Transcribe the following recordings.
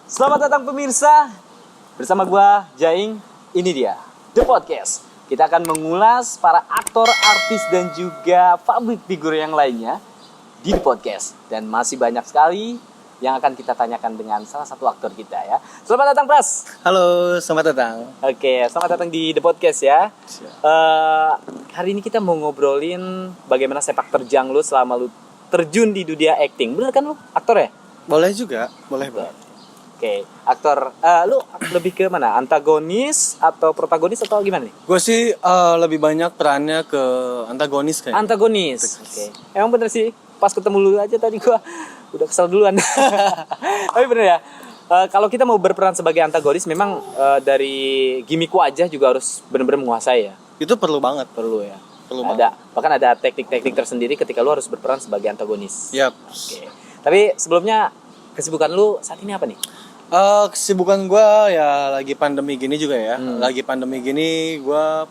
Selamat datang pemirsa. Bersama gua Jaing. Ini dia The Podcast. Kita akan mengulas para aktor, artis dan juga public figure yang lainnya di The Podcast. Dan masih banyak sekali yang akan kita tanyakan dengan salah satu aktor kita ya. Selamat datang Pras. Halo, selamat datang. Oke, selamat datang di The Podcast ya. Hari ini kita mau ngobrolin bagaimana sepak terjang lu selama lu terjun di dunia acting. Bener kan lu aktor ya? Boleh juga, boleh Bang. Oke, aktor, lu lebih ke mana? Antagonis atau protagonis atau gimana nih? Gue sih lebih banyak perannya ke antagonis kayaknya. Antagonis. Oke. Emang bener sih, pas ketemu lu aja tadi gua udah kesel duluan. Tapi bener ya. Kalau kita mau berperan sebagai antagonis, memang dari gimmick wajah juga harus benar-benar menguasai ya. Itu perlu banget. Perlu ya. Perlu Bahkan ada teknik-teknik tersendiri ketika lu harus berperan sebagai antagonis. Yap. Oke. Tapi sebelumnya kesibukan lu saat ini apa nih? Kesibukan gue ya lagi pandemi gini juga ya. Lagi pandemi gini gue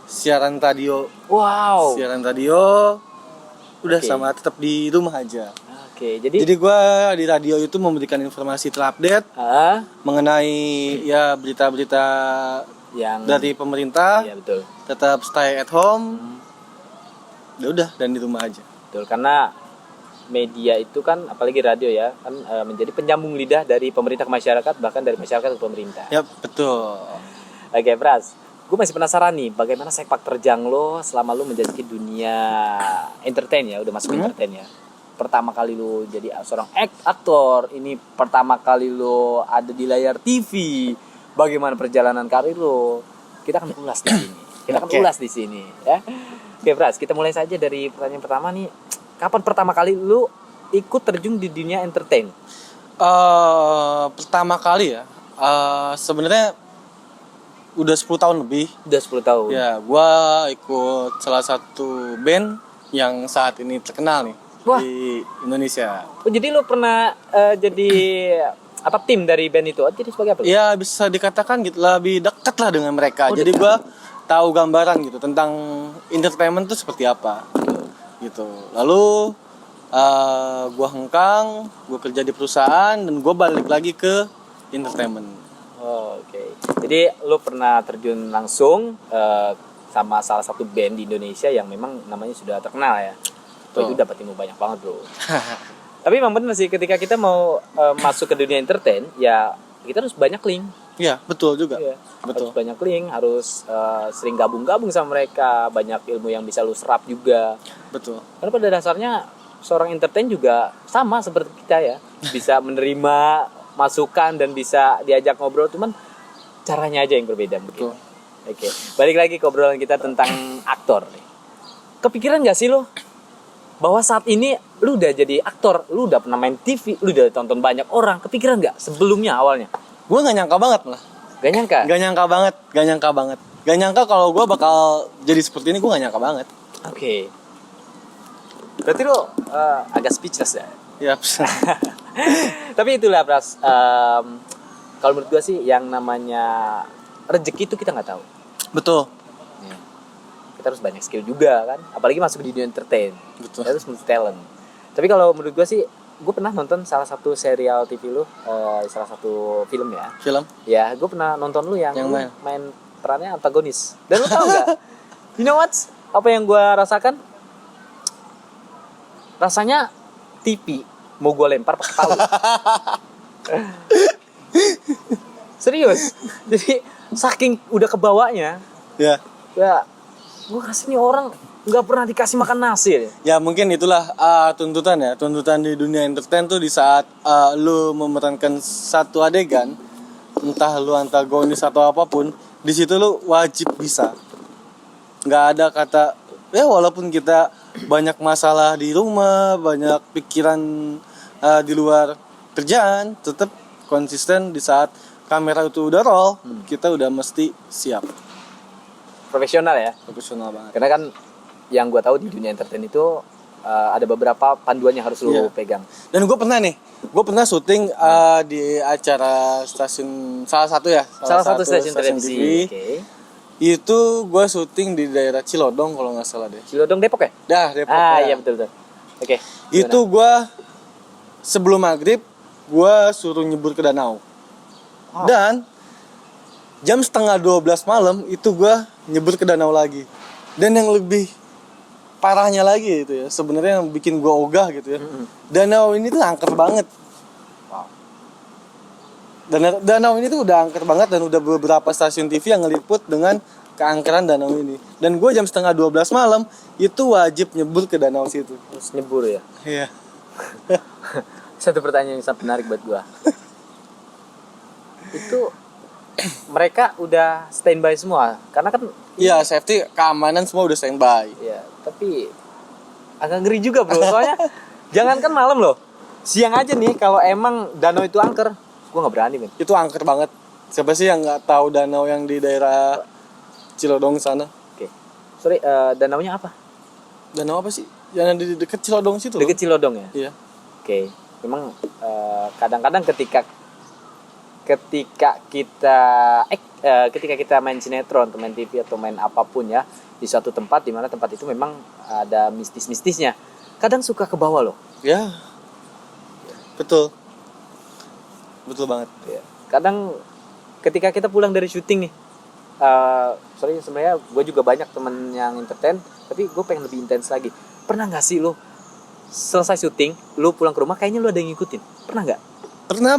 siaran radio. Wow. Siaran radio udah sama tetap di rumah aja. Oke, jadi gue di radio itu memberikan informasi terupdate mengenai ya berita-berita yang dari pemerintah. Iya betul. Tetap stay at home. Udah dan di rumah aja. Betul, karena media itu kan apalagi radio ya kan menjadi penyambung lidah dari pemerintah ke masyarakat, bahkan dari masyarakat ke pemerintah. Ya betul. Oke Pras, gue masih penasaran nih bagaimana sepak terjang lo selama lo menjadi dunia entertain ya, udah masuk entertain ya. Pertama kali lo jadi seorang aktor, ini pertama kali lo ada di layar TV. Bagaimana perjalanan karir lo? Kita akan ulas di sini. Ulas di sini ya. Oke Pras, kita mulai saja dari pertanyaan pertama nih. Kapan pertama kali lu ikut terjun di dunia entertain? Pertama kali ya, sebenarnya udah 10 tahun lebih. Udah 10 tahun. Ya, gua ikut salah satu band yang saat ini terkenal nih. Wah. Di Indonesia. Oh, jadi lu pernah jadi apa tim dari band itu? Jadi sebagai apa? Ya, bisa dikatakan gitu, lebih dekat lah dengan mereka. Oh, jadi gua tahu gambaran gitu tentang entertainment itu seperti apa. Gitu. Lalu gue hengkang, gue kerja di perusahaan dan gue balik lagi ke entertainment. Oh, oke. Jadi lu pernah terjun langsung sama salah satu band di Indonesia yang memang namanya sudah terkenal ya. Oh, itu dapat ilmu banyak banget bro. Tapi emang bener sih ketika kita mau masuk ke dunia entertain ya kita harus banyak link. Iya betul juga. Iya. Betul. Harus banyak link, harus sering gabung-gabung sama mereka, banyak ilmu yang bisa lu serap juga. Betul. Karena pada dasarnya seorang entertain juga sama seperti kita ya, bisa menerima masukan dan bisa diajak ngobrol, cuman caranya aja yang berbeda mungkin. Betul. Oke, balik lagi ke obrolan kita tentang aktor. Kepikiran nggak sih lo bahwa saat ini lu udah jadi aktor, lu udah pernah main TV, lu udah tonton banyak orang, kepikiran nggak sebelumnya awalnya? Gue nggak nyangka banget malah. Gak nyangka? Gak nyangka banget. Gak nyangka kalau gue bakal jadi seperti ini, gue gak nyangka banget. Oke. Berarti lo agak speechless ya? Yap. Tapi itulah Pras. Kalau menurut gue sih yang namanya rezeki itu kita nggak tahu. Betul. Ya. Kita harus banyak skill juga kan. Apalagi masuk di dunia entertain. Betul. Kita harus multi talent. Tapi kalau menurut gue sih, gue pernah nonton salah satu serial TV lu, salah satu film ya. Film? Ya, gue pernah nonton lu yang main perannya antagonis. Dan lu tau gak? You know what? Apa yang gue rasakan? Rasanya TV mau gue lempar pakai palu. Serius. Jadi saking udah kebawanya. Ya. Ya, gue kasih nih orang nggak pernah dikasih makan nasi. Ya mungkin itulah tuntutan ya. Tuntutan di dunia entertain tuh di saat lu memerankan satu adegan, entah lu antagonis atau apapun, di situ lu wajib bisa. Nggak ada kata ya walaupun kita banyak masalah di rumah, banyak pikiran di luar kerjaan, tetap konsisten di saat kamera itu udah roll, kita udah mesti siap. Profesional ya. Profesional banget. Karena kan yang gue tahu di dunia entertain itu ada beberapa panduan yang harus lu pegang. Dan gue pernah syuting di acara stasiun salah satu stasiun televisi. TV. Itu gue syuting di daerah Cilodong kalau nggak salah deh. Cilodong Depok ya? Dah Depok. Iya betul. Oke. Itu gue sebelum maghrib gue suruh nyebur ke danau. Dan jam setengah 12 malam itu gue nyebur ke danau lagi. Dan yang lebih parahnya lagi itu ya, sebenarnya yang bikin gue ogah gitu ya. Danau ini tuh angker banget. Wow. Danau ini tuh udah angker banget dan udah beberapa stasiun TV yang ngeliput dengan keangkeran danau ini. Dan gue jam setengah 12 malam itu wajib nyebur ke danau situ. Terus nyebur ya. Iya. Satu pertanyaan yang sangat menarik buat gua. Itu mereka udah standby semua karena kan Iya, safety, keamanan semua udah standby. ya, tapi agak ngeri juga, Bro. Soalnya jangankan malam loh. Siang aja nih kalau emang danau itu angker, gua nggak berani, men. Itu angker banget. Siapa sih yang nggak tahu danau yang di daerah Cilodong sana? Oke. Sorry, danaunya apa? Danau apa sih? Yang di deket Cilodong situ loh. Deket Cilodong ya? Iya. Oke. Memang kadang-kadang ketika kita main sinetron atau main TV atau main apapun ya di suatu tempat di mana tempat itu memang ada mistis-mistisnya. Kadang suka ke bawah loh. Ya. Betul. Betul banget. Ya. Kadang ketika kita pulang dari syuting nih, sorry sebenarnya gue juga banyak temen yang entertain, tapi gue pengen lebih intens lagi. Pernah nggak sih lo selesai syuting, lo pulang ke rumah kayaknya lo ada yang ngikutin? Pernah nggak? Pernah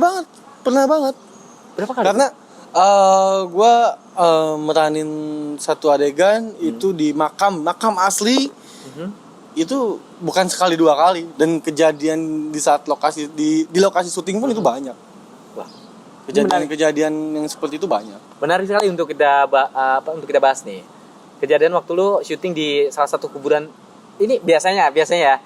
banget. Berapa kali? Karena gue meranin satu adegan itu di makam asli. Itu bukan sekali dua kali, dan kejadian di saat lokasi di lokasi syuting pun itu banyak. Wah, Kejadian yang seperti itu banyak. menarik sekali untuk kita bahas nih. Kejadian waktu lo syuting di salah satu kuburan. Ini biasanya ya.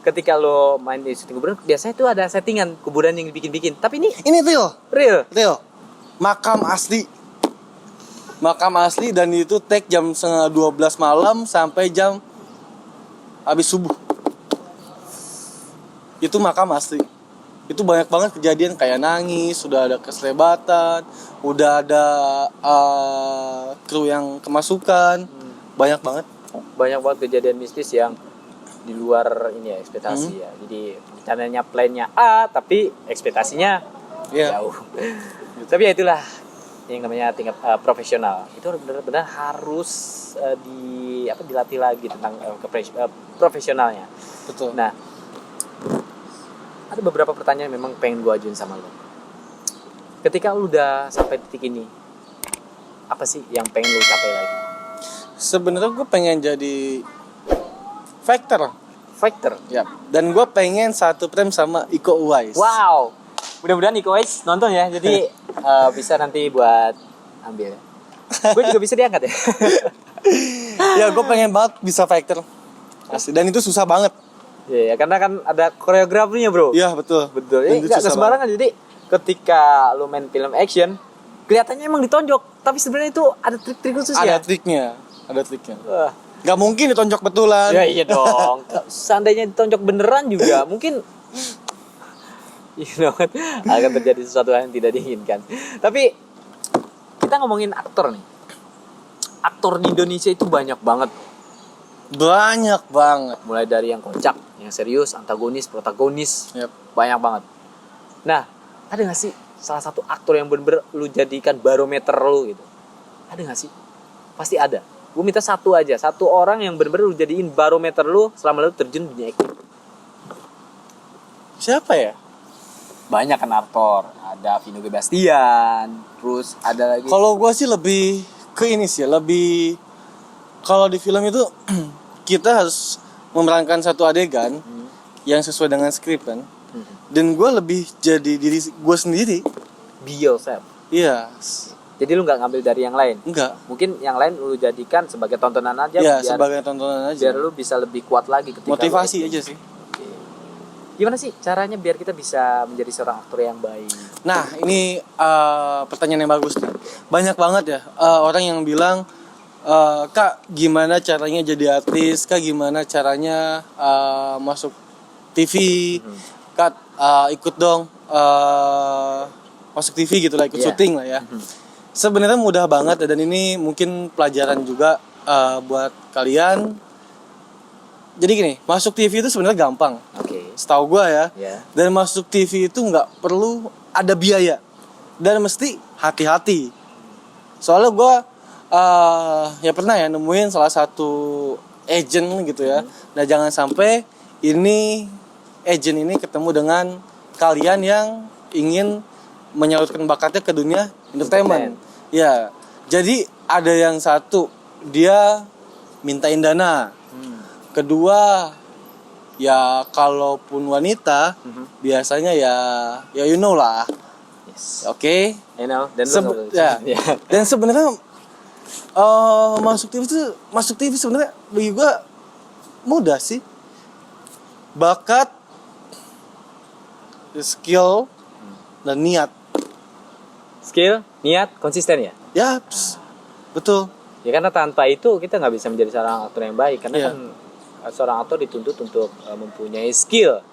Ketika lo main di syuting kuburan, biasanya itu ada settingan kuburan yang dibikin-bikin. Tapi ini real. Makam asli dan itu take jam setengah 12 malam sampai jam habis subuh. Itu makam asli. Itu banyak banget kejadian kayak nangis, sudah ada keselebatan, udah ada kru yang kemasukan. Banyak banget Kejadian mistis yang di luar ini ya ekspektasi ya. Jadi rencananya plannya A tapi ekspektasinya jauh. Tapi ya itulah yang namanya tingkat profesional. Itu benar-benar harus dilatih lagi tentang profesionalnya. Betul. Nah, ada beberapa pertanyaan yang memang pengen gue ajuin sama lo. Ketika lo udah sampai titik ini, apa sih yang pengen lo capai lagi? Sebenarnya gue pengen jadi fighter. Ya. Dan gue pengen satu frame sama Iko Uwais. Wow. Mudah-mudahan Iko Uwais nonton ya. Jadi bisa nanti buat ambil. Gue juga bisa diangkat ya. Ya, gue pengen banget bisa fighter. Asli. Dan itu susah banget. Iya, karena kan ada koreografinya, Bro. Iya, betul. Ini enggak sembarangan. Jadi ketika lo main film action, kelihatannya emang ditonjok, tapi sebenarnya itu ada trik-trik khusus ya. Ada triknya. Gak mungkin ditonjok betulan. Ya iya dong. Seandainya ditonjok beneran juga mungkin akan terjadi sesuatu yang tidak diinginkan. Tapi kita ngomongin aktor nih. Aktor di Indonesia itu banyak banget. Mulai dari yang kocak, yang serius, antagonis, protagonis. Banyak banget. Nah, ada gak sih salah satu aktor yang bener-bener lu jadikan barometer lu gitu? Ada gak sih? Pasti ada. Gue minta satu orang yang bener-bener lu jadiin barometer lu selama lu terjun di dunia acting. Siapa ya? Banyak kan aktor, ada Vino Gebastian, terus ada lagi. Kalau gue sih lebih ke ini sih, kalau di film itu kita harus memerankan satu adegan yang sesuai dengan skrip kan. Dan gue lebih jadi diri gue sendiri. Be yourself. Iya. Jadi lu nggak ngambil dari yang lain. Enggak. Mungkin yang lain lu jadikan sebagai tontonan aja. Iya, sebagai tontonan aja. Biar lu bisa lebih kuat lagi ketika motivasi aja sih. Gimana sih caranya biar kita bisa menjadi seorang aktor yang baik? Nah, ini pertanyaan yang bagus nih. Banyak banget ya orang yang bilang, Kak, gimana caranya jadi artis? Kak, gimana caranya masuk TV? Kak, ikut dong masuk TV gitu lah, ikut syuting lah ya. Sebenarnya mudah banget dan ini mungkin pelajaran juga buat kalian. Jadi gini, masuk TV itu sebenarnya gampang. Oke. setahu gue ya. Ya. Dan masuk TV itu nggak perlu ada biaya dan mesti hati-hati. Soalnya gue ya pernah ya nemuin salah satu agent gitu ya. Nah jangan sampai ini agent ini ketemu dengan kalian yang ingin menyalurkan bakatnya ke dunia entertainment. Ya, jadi ada yang satu dia mintain dana. Kedua, ya kalaupun wanita biasanya ya you know lah. Yes. Oke. You know, dan Ya. Dan sebenarnya masuk TV sebenarnya bagi gua mudah sih. Bakat, skill, dan niat. Skill, niat, konsisten ya. Ya, betul. Ya karena tanpa itu kita nggak bisa menjadi seorang aktor yang baik karena Iya. kan seorang aktor dituntut untuk mempunyai skill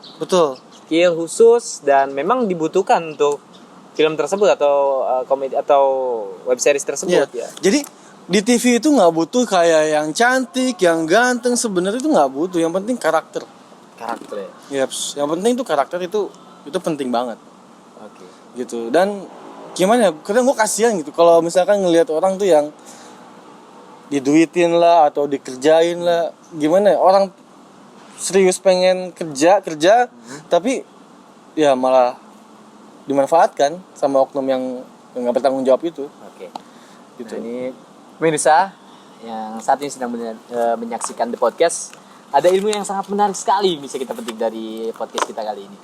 khusus dan memang dibutuhkan untuk film tersebut atau komedi atau web series tersebut ya. Jadi di TV itu nggak butuh kayak yang cantik, yang ganteng, sebenarnya itu nggak butuh. Yang penting karakter. Karakter ya. Yaps. Yang penting itu karakter itu penting banget. Oke. Gitu. Dan gimana ya? Kadang gue kasihan gitu kalau misalkan ngelihat orang tuh yang diduitin lah atau dikerjain lah, gimana ya, orang serius pengen kerja tapi ya malah dimanfaatkan sama oknum yang nggak bertanggung jawab itu. Oke. Gitu. Nah, ini pemirsa yang saat ini sedang menyaksikan The Podcast, ada ilmu yang sangat menarik sekali bisa kita petik dari podcast kita kali ini.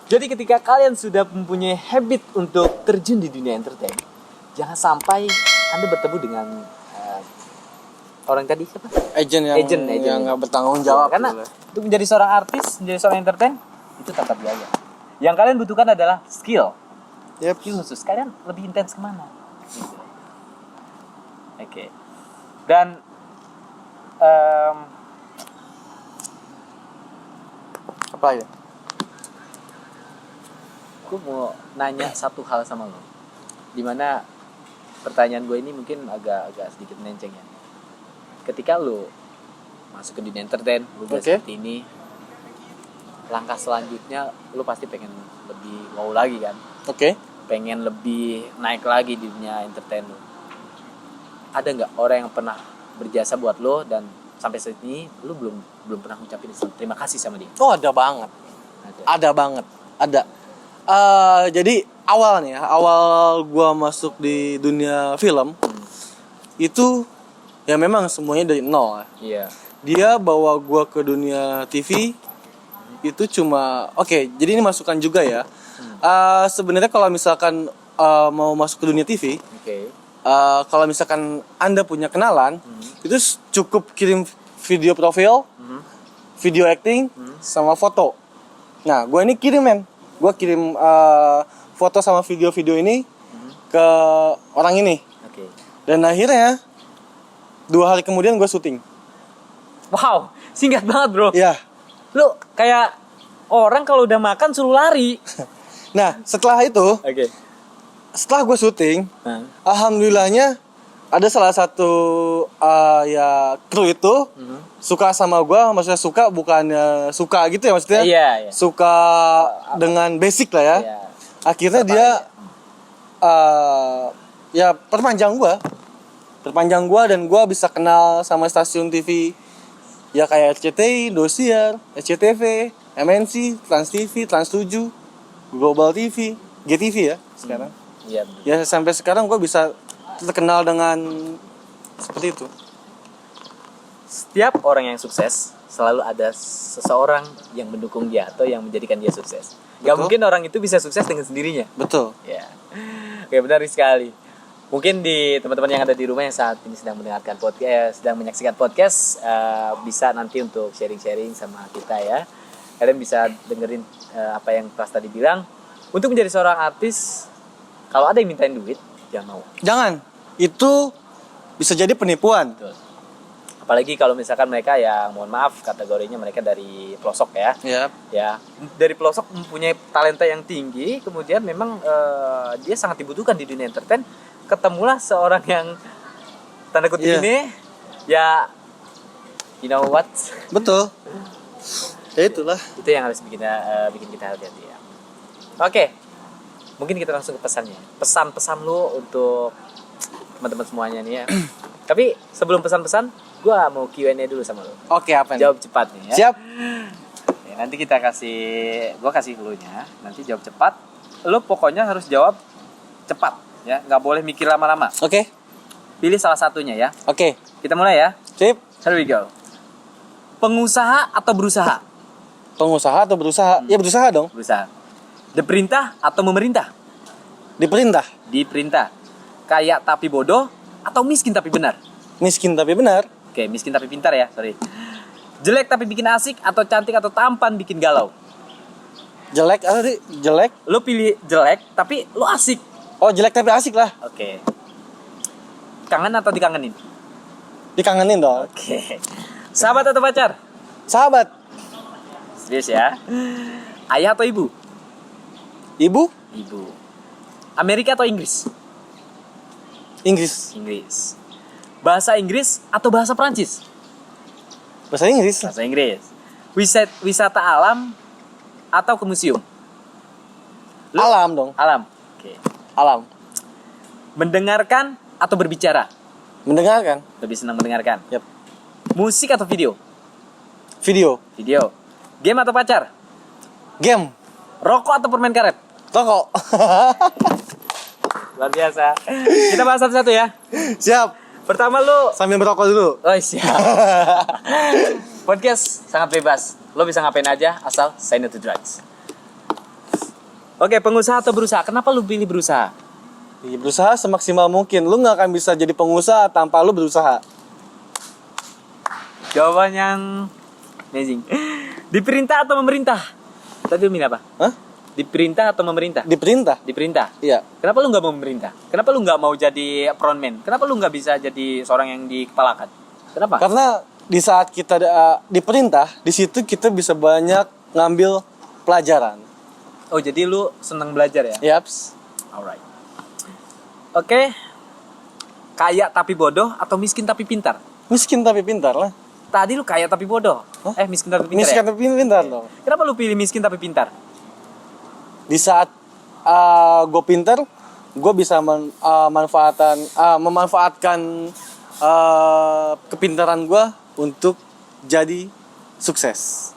Jadi ketika kalian sudah mempunyai habit untuk terjun di dunia entertain, jangan sampai Anda bertemu dengan orang tadi siapa? Agent yang nggak bertanggung jawab. Karena untuk menjadi seorang artis, menjadi seorang entertain itu tetap biaya. Yang kalian butuhkan adalah skill. Yep. Skill khusus. Kalian lebih intens kemana? Gitu. Oke. Dan Apa ya? gue mau nanya satu hal sama lo. Dimana pertanyaan gue ini mungkin agak sedikit melenceng ya. Ketika lo masuk ke dunia entertain, lo udah seperti ini, langkah selanjutnya lo pasti pengen lebih wow lagi kan? Oke. Pengen lebih naik lagi di dunia entertain lo. Ada nggak orang yang pernah berjasa buat lo dan sampai saat ini lo belum pernah ngucapin terima kasih sama dia? Oh, ada banget. Ada banget. Ada. Jadi awal gua masuk di dunia film itu ya memang semuanya dari nol. Iya. Dia bawa gua ke dunia TV itu cuma jadi ini masukan juga ya. Sebenarnya kalau misalkan mau masuk ke dunia TV, kalau misalkan Anda punya kenalan, itu cukup kirim video profil, video acting, sama foto. Nah, gue ini gue kirim foto sama video-video ini ke orang ini. Dan akhirnya 2 hari kemudian gue syuting. Wow, singkat banget bro. Ya. Lu kayak orang kalau udah makan suruh lari. Nah, setelah itu, setelah gue syuting, alhamdulillahnya ada salah satu ya kru itu suka sama gue, maksudnya suka bukannya suka gitu ya maksudnya. Iya. Suka dengan basic lah ya. Iya. Akhirnya dia ya perpanjang gue dan gue bisa kenal sama stasiun TV ya kayak RCTI, Indosiar, SCTV, MNC, Trans TV, Trans 7, Global TV, GTV ya sekarang. Iya. Ya sampai sekarang gue bisa terkenal dengan seperti itu. Setiap orang yang sukses selalu ada seseorang yang mendukung dia atau yang menjadikan dia sukses. Gak mungkin orang itu bisa sukses dengan sendirinya. Betul. Ya. Oke, benar sekali. Mungkin di teman-teman yang ada di rumah yang saat ini sedang mendengarkan podcast, sedang menyaksikan podcast, bisa nanti untuk sharing-sharing sama kita ya. Kalian bisa dengerin apa yang Pras tadi bilang. Untuk menjadi seorang artis, kalau ada yang mintain duit, jangan mau. Jangan. Itu bisa jadi penipuan. Betul. Apalagi kalau misalkan mereka yang mohon maaf kategorinya mereka dari pelosok ya. Yep. Ya, dari pelosok mempunyai talenta yang tinggi, kemudian memang dia sangat dibutuhkan di dunia entertain. Ketemulah seorang yang tanda kutip ini, ya, you know what? Betul. Ya itulah. Itu yang harus bikin kita hati-hati ya. Oke. Mungkin kita langsung ke pesannya. Pesan-pesan lu untuk teman-teman semuanya nih ya. Tapi sebelum pesan-pesan, gua mau Q&A dulu sama lu. Oke, apa nih? Jawab cepat nih ya. Siap. Ya, nanti gua kasih clue-nya. Nanti jawab cepat. Lu pokoknya harus jawab cepat ya, nggak boleh mikir lama-lama. Oke. Pilih salah satunya ya. Oke. Kita mulai ya. Sip. Here we go. Pengusaha atau berusaha? Pengusaha atau berusaha? Ya berusaha dong. Berusaha. Diperintah atau memerintah? Diperintah. Diperintah. Kaya tapi bodoh atau miskin tapi benar? Miskin tapi benar. Oke, miskin tapi pintar ya, sorry. Jelek tapi bikin asik atau cantik atau tampan bikin galau? Jelek apa sih? Jelek. Lu pilih jelek tapi lu asik. Oh, jelek tapi asik lah. Oke. Kangen atau dikangenin? Dikangenin dong. Oke. Sahabat atau pacar? Sahabat. Serius ya. Ayah atau ibu? Ibu? Ibu. Amerika atau Inggris? Inggris. Inggris. Bahasa Inggris atau bahasa Prancis? Bahasa Inggris. Bahasa Inggris. Wisata alam atau ke museum? Alam dong. Alam. Oke. Alam. Mendengarkan atau berbicara? Mendengarkan. Lebih senang mendengarkan. Yap. Musik atau video? Video. Video. Game atau pacar? Game. Rokok atau permen karet? Rokok. Luar biasa. Kita bahas satu-satu ya. Siap. Pertama lu. Sambil merokok dulu. Oh siap. Podcast sangat bebas. Lo bisa ngapain aja asal say no to drugs. Oke, pengusaha atau berusaha? Kenapa lu pilih berusaha? Ya, berusaha semaksimal mungkin. Lu gak akan bisa jadi pengusaha tanpa lu berusaha. Jawaban yang amazing. Diperintah atau memerintah? Tadi lu milih apa? Hah? Diperintah atau memerintah? Diperintah. Diperintah. Iya. Kenapa lu nggak mau memerintah? Kenapa lu nggak mau jadi frontman? Kenapa lu nggak bisa jadi seorang yang dikepalakan? Kenapa? Karena di saat kita diperintah, di situ kita bisa banyak ngambil pelajaran. Oh, jadi lu senang belajar ya? Yaps. Alright. Oke. Kaya tapi bodoh atau miskin tapi pintar? Miskin tapi pintar lah. Tadi lu kaya tapi bodoh. Hah? Miskin tapi pintar Miskin ya? tapi pintar dong. Kenapa lu pilih miskin tapi pintar? Di saat gue pintar, gue bisa memanfaatkan kepintaran gue untuk jadi sukses.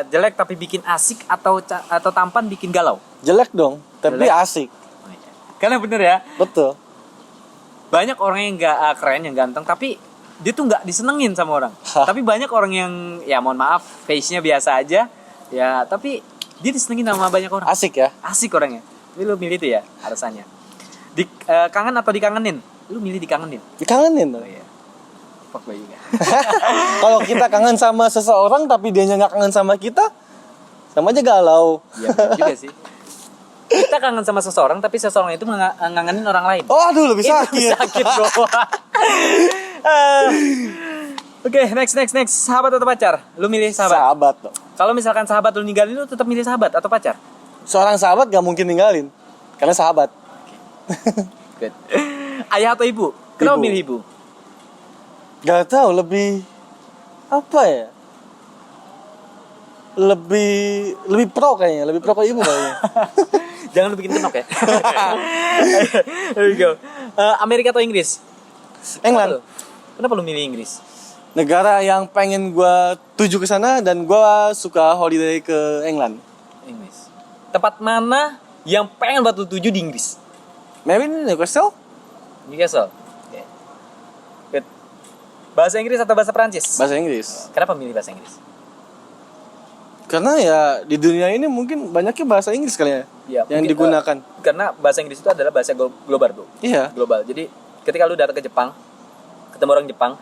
Jelek tapi bikin asik atau tampan bikin galau? Jelek dong, tapi Jelek. asik. Karena bener ya. Betul. Banyak orang yang nggak keren, yang ganteng, tapi dia tuh nggak disenengin sama orang. Tapi banyak orang yang, ya mohon maaf, face-nya biasa aja, ya tapi dia disenengin sama banyak orang. Asik ya. Asik orangnya. Tapi lu milih itu ya alasannya. Kangen atau dikangenin? Lu milih dikangenin. Dikangenin Oh dong. iya. Fuckboy juga. Kalau kita kangen sama seseorang tapi dia nggak kangen sama kita, sama aja galau. Iya bener juga sih. Kita kangen sama seseorang tapi seseorang itu ngangenin orang lain. Oh aduh lebih Itu sakit. sakit bro. Oke, next. Sahabat atau pacar? Lu milih sahabat. Sahabat dong. Kalau misalkan sahabat lu ninggalin, lu tetap milih sahabat atau pacar? Seorang sahabat gak mungkin ninggalin karena sahabat. Good. Ayah atau ibu? Kenapa Ibu. milih ibu? Gak tahu lebih apa ya? Lebih pro kayaknya, lebih pro ke ibu kayaknya. Jangan lu bikin kenok ya. There we go. Amerika atau Inggris? England, Kenapa lu milih Inggris? negara yang pengen gue tuju ke sana dan gue suka holiday ke England. Inggris. Tempat mana yang pengen buat lu tuju di Inggris? Maybe Newcastle? Newcastle. Oke. Good. Bahasa Inggris atau bahasa Prancis? Bahasa Inggris. Kenapa milih bahasa Inggris? Karena ya di dunia ini mungkin banyaknya bahasa Inggris kali ya, Ya, yang mungkin, digunakan. Karena bahasa Inggris itu adalah bahasa global, bro. Iya. Global. Jadi ketika lu datang ke Jepang, ketemu orang Jepang,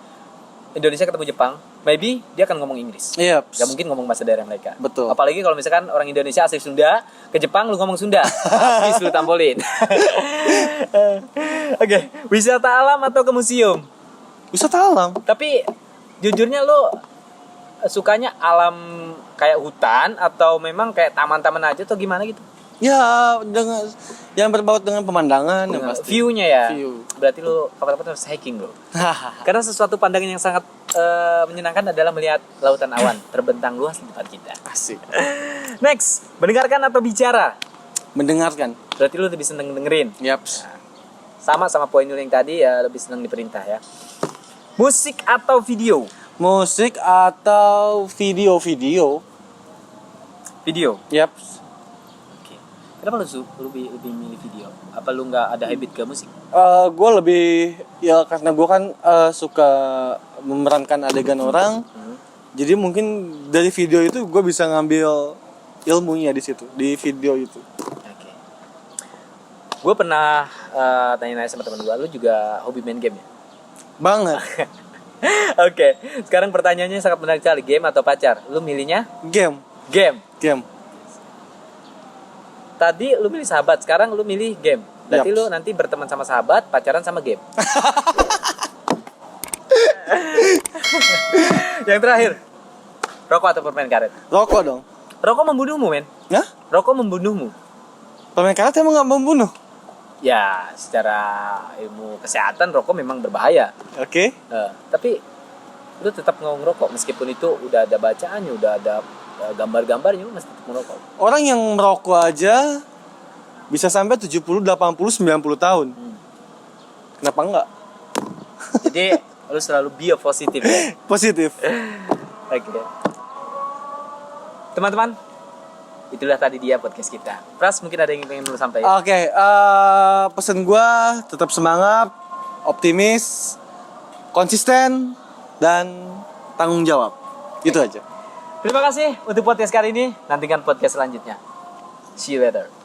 Indonesia ketemu Jepang, maybe dia akan ngomong Inggris. Iya. Gak mungkin ngomong bahasa daerah mereka. Betul. Apalagi kalau misalkan orang Indonesia asli Sunda, ke Jepang lu ngomong Sunda. Habis lu tampolin. Oke, wisata alam atau ke museum? Wisata alam. Tapi jujurnya lu sukanya alam kayak hutan atau memang kayak taman-taman aja atau gimana gitu? Ya dengan yang berbaut dengan pemandangan yang pasti. View-nya ya. View. Berarti lu kapan-kapan harus hiking bro. Karena sesuatu pandangan yang sangat menyenangkan adalah melihat lautan awan terbentang luas di depan kita. Asik. Next, mendengarkan atau bicara? Mendengarkan. Berarti lu lebih seneng dengerin. Yaps. Sama poin lu yang tadi ya, lebih seneng diperintah ya. Musik atau video? Musik atau video-video? Video. Yaps. Oke. Kenapa lu lebih milih video? Apa lu nggak ada habit ke musik? Gue lebih ya karena gue kan suka memerankan adegan orang. Jadi mungkin dari video itu gue bisa ngambil ilmunya di situ, di video itu. Oke. Gue pernah tanya-nanya sama teman gue, lu juga hobi main game ya? Banget. Oke. Sekarang pertanyaannya sangat menarik sekali. Game atau pacar? Lu milihnya? Game. Game. Game. Tadi lu milih sahabat, sekarang lu milih game. Berarti Yap. lu nanti berteman sama sahabat, pacaran sama game. Yang terakhir, rokok atau permen karet? Rokok dong. Rokok membunuhmu, men. Hah? Rokok membunuhmu. Permen karet emang gak membunuh? Ya, secara ilmu kesehatan rokok memang berbahaya. Oke. Tapi lu tetap mau ngerokok meskipun itu udah ada bacaannya, udah ada gambar-gambarnya, lu masih tetap ngerokok. Orang yang merokok aja bisa sampai 70, 80, 90 tahun. Kenapa enggak? Jadi lu selalu be positif ya. Positif. Oke. Teman-teman, itulah tadi dia podcast kita. Pras, mungkin ada yang pengen lu sampaikan? Oke, pesan gua tetap semangat, optimis, konsisten, dan tanggung jawab. Itu aja. Terima kasih untuk podcast kali ini. Nantikan podcast selanjutnya. See you later.